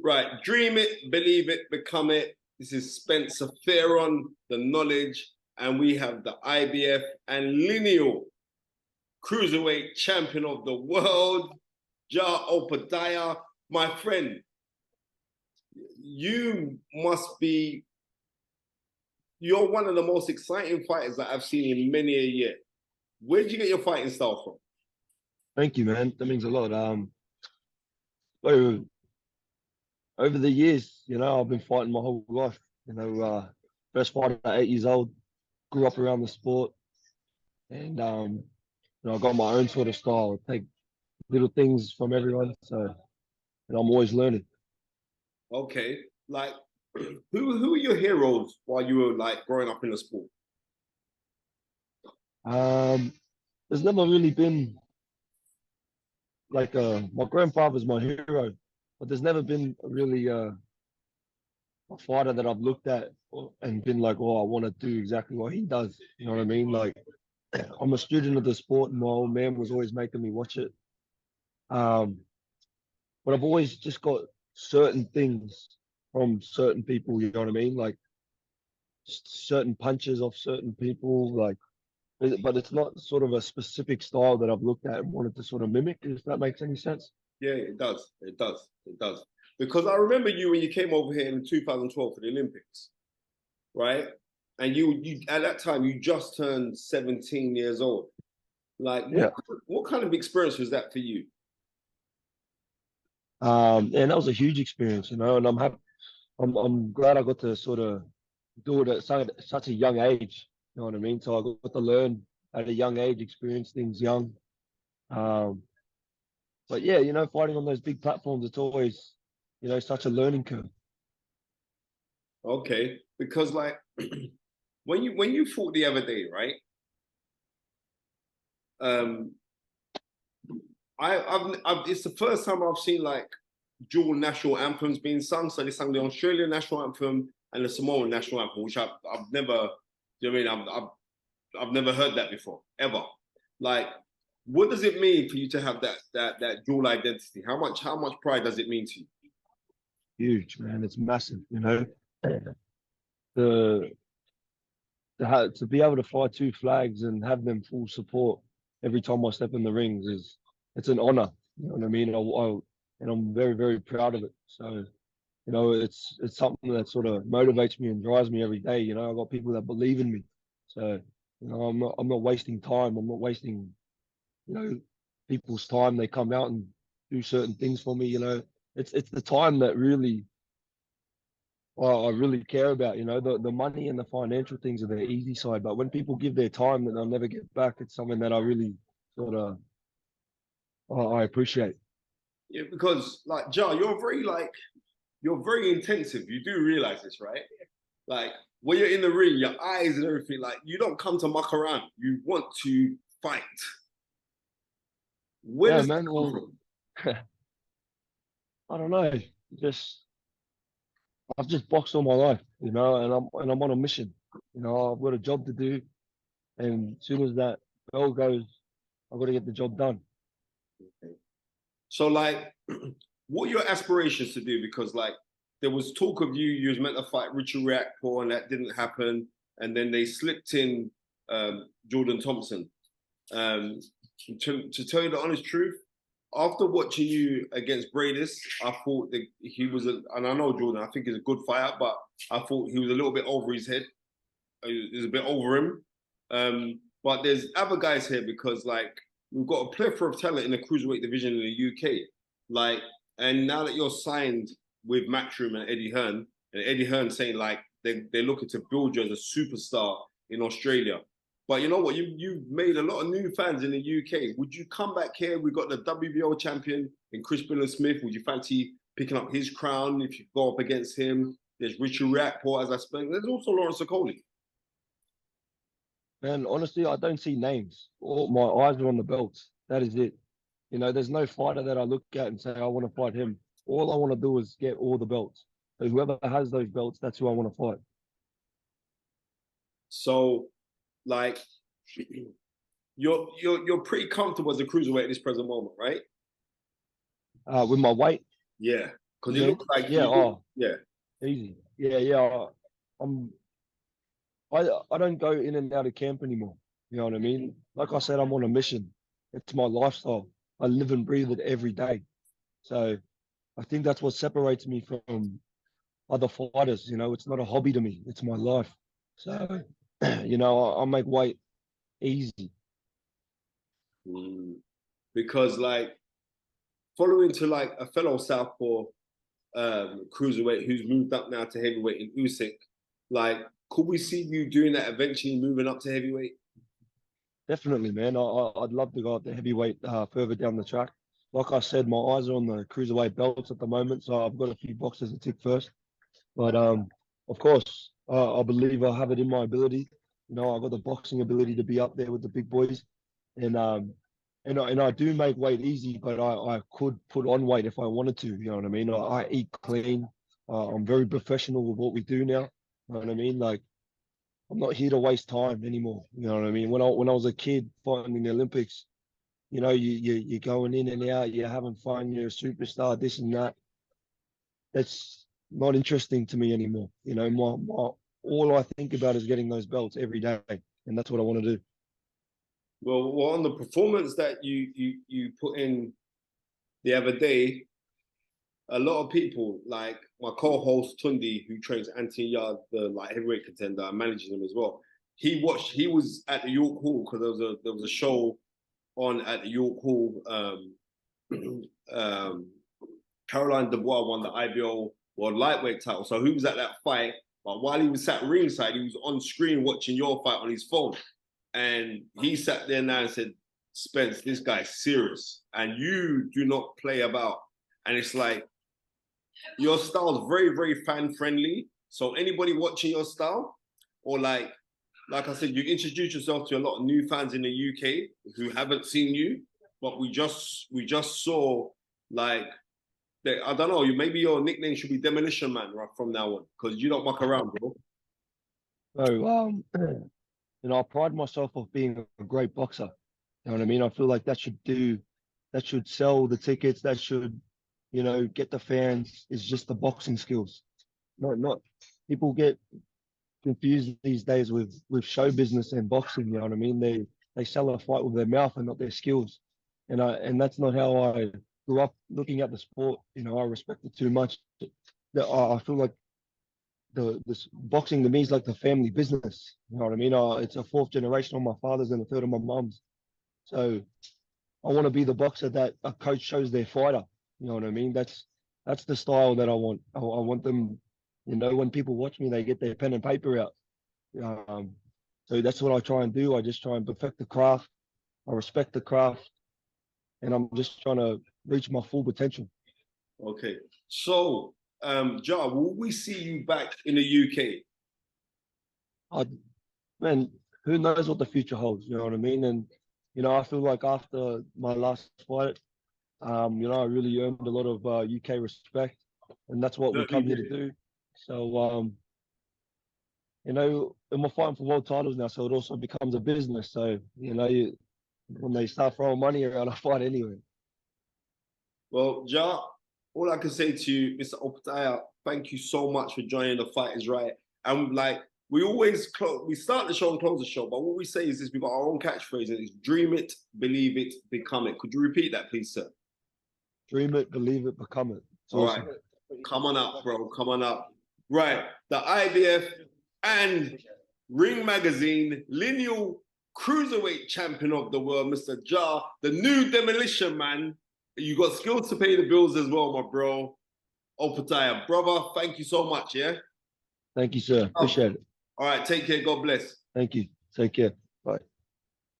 Right, dream it, believe it, become it. This is Spencer Theron, the knowledge, and we have the IBF and lineal cruiserweight champion of the world, Opetaia. My friend, you must be, you're one of the most exciting fighters that I've seen in many a year. Where did you get your fighting style from? Thank you, man. That means a lot. Over, over the years, I've been fighting my whole life. First fight at 8 years old, grew up around the sport, and I got my own sort of style. I take little things from everyone, and I'm always learning. Okay, like who are your heroes while you were like growing up in the sport? Um, there's never really been like my grandfather's my hero, but there's never been really a fighter that I've looked at and been like, oh, I want to do exactly what he does. You know what I mean? Like, I'm a student of the sport, and my old man was always making me watch it. Um, but I've always just got certain things from certain people. You know what I mean? Like certain punches off certain people. But it's not sort of a specific style that I've looked at and wanted to sort of mimic. If that makes any sense. Yeah, it does. It does. It does. Because I remember you when you came over here in 2012 for the Olympics, right? And you at that time you just turned 17 years old. Like, Yeah. what kind of experience was that for you? And that was a huge experience, and I'm happy. I'm glad I got to sort of do it at such a young age. You know what I mean? So I got to learn at a young age, experience things young. Um, but yeah, fighting on those big platforms, it's always, such a learning curve. Okay, because like when you fought the other day, right? Um, I've it's the first time I've seen like dual national anthems being sung. So they sung the Australian national anthem and the Samoan national anthem, which I've never, you know what I mean? I've never heard that before, ever. Like, what does it mean for you to have that dual identity? How much pride does it mean to you? Huge, man. It's massive, The to be able to fly two flags and have them full support every time I step in the rings it's an honor. You know what I mean? And I'm very, very proud of it. So, it's something that sort of motivates me and drives me every day. I've got people that believe in me. So, I'm not wasting time. I'm not wasting, people's time. They come out and do certain things for me. It's the time that really, well, I really care about. The money and the financial things are the easy side, but when people give their time that they'll never get back, it's something that I really sort of I appreciate. Yeah, because like you're very intensive. You do realize this, right? Like when you're in the ring, your eyes and everything, like you don't come to muck around. You want to fight. Where Yeah, does that man. come Well, from? I don't know. Just I've just boxed all my life, and I'm on a mission. I've got a job to do, and as soon as that bell goes, I've got to get the job done. So like, what are your aspirations to do? Because like there was talk of you was meant to fight Richard Riakporhe and that didn't happen. And then they slipped in Jordan Thompson. Um, to tell you the honest truth, after watching you against Bradis, I thought that he was and I know Jordan, I think he's a good fighter, but I thought he was a little bit over his head. He was a bit over him. But there's other guys here because like we've got a plethora of talent in the cruiserweight division in the UK. Like, and now that you're signed with Matchroom and Eddie Hearn, and Eddie Hearn saying like they're looking to build you as a superstar in Australia. But you know what? You've made a lot of new fans in the UK. Would you come back here? We've got the WBO champion in Chris Smith. Would you fancy picking up his crown if you go up against him? There's Richard Riakporhe, as I spoke. There's also Lawrence Okoli. And honestly, I don't see names. All my eyes are on the belts. That is it. There's no fighter that I look at and say I want to fight him. All I want to do is get all the belts. So whoever has those belts, that's who I want to fight. So, like, you're pretty comfortable as a cruiserweight at this present moment, right? With my weight, Yeah, Because it looks like yeah, yeah. easy. Yeah. I'm I don't go in and out of camp anymore. You know what I mean? Like I said, I'm on a mission. It's my lifestyle. I live and breathe it every day. So I think that's what separates me from other fighters. You know, it's not a hobby to me. It's my life. So, I make weight easy. Mm. Because like following to like a fellow southpaw cruiserweight who's moved up now to heavyweight in Usyk, like could we see you doing that eventually, moving up to heavyweight? Definitely, man. I'd love to go up to heavyweight further down the track. Like I said, my eyes are on the cruiserweight belts at the moment, so I've got a few boxes to tick first. But of course, I believe I have it in my ability. I've got the boxing ability to be up there with the big boys, and I do make weight easy, but I could put on weight if I wanted to. You know what I mean? I eat clean. I'm very professional with what we do now. You know what I mean? Like I'm not here to waste time anymore. You know what I mean? When I was a kid fighting in the Olympics, you're going in and out, you're having fun, you're a superstar, this and that. That's not interesting to me anymore. All I think about is getting those belts every day, and that's what I want to do. Well, on the performance that you put in the other day, a lot of people like my co-host Tundi, who trains Anthony Yard, the like heavyweight contender, and manages him as well. He was at the York Hall because there was a show on at the York Hall. Caroline Dubois won the IBO World Lightweight title, so he was at that fight. But while he was sat ringside, he was on screen watching your fight on his phone, and he sat there now and said, "Spence, this guy's serious, and you do not play about." And it's like your style is very, very fan friendly. So anybody watching your style, or like I said, you introduce yourself to a lot of new fans in the UK who haven't seen you, but we just saw like I don't know, maybe your nickname should be Demolition Man right from now on because you don't muck around, bro. So I pride myself of being a great boxer. You know what I mean? I feel like that should sell the tickets, that should, get the fans. It's just the boxing skills. Not people get confused these days with show business and boxing. You know what I mean? They sell a fight with their mouth and not their skills, and that's not how I grew up looking at the sport. I respect it too much. That I feel like this boxing to me is like the family business. You know what I mean? It's a fourth generation on my father's and a third on my mum's. So I want to be the boxer that a coach shows their fighter. You know what I mean? That's the style that I want. I want them. When people watch me, they get their pen and paper out. Um, so that's what I try and do. I just try and perfect the craft. I respect the craft, and I'm just trying to reach my full potential. Okay, so Ja, will we see you back in the UK? Man, who knows what the future holds? You know what I mean? And I feel like after my last fight, I really earned a lot of UK respect, and that's what we come here to do. So, and we're fighting for world titles now, so it also becomes a business. So, when they start throwing money around, I fight anyway. Well, Ja, all I can say to you, Mr. Opetaia, thank you so much for joining The Fight Is Right. And like, we always we start the show and close the show, but what we say is this: we've got our own catchphrase, and it's dream it, believe it, become it. Could you repeat that, please, sir? Dream it, believe it, become it. All right. Come on up, bro. Come on up. Right. The IBF and Ring Magazine lineal cruiserweight champion of the world, Mr. Ja, the new Demolition Man. You got skills to pay the bills as well, my bro. Opetaia, brother, thank you so much, yeah? Thank you, sir. Appreciate it. All right, take care. God bless. Thank you. Take care.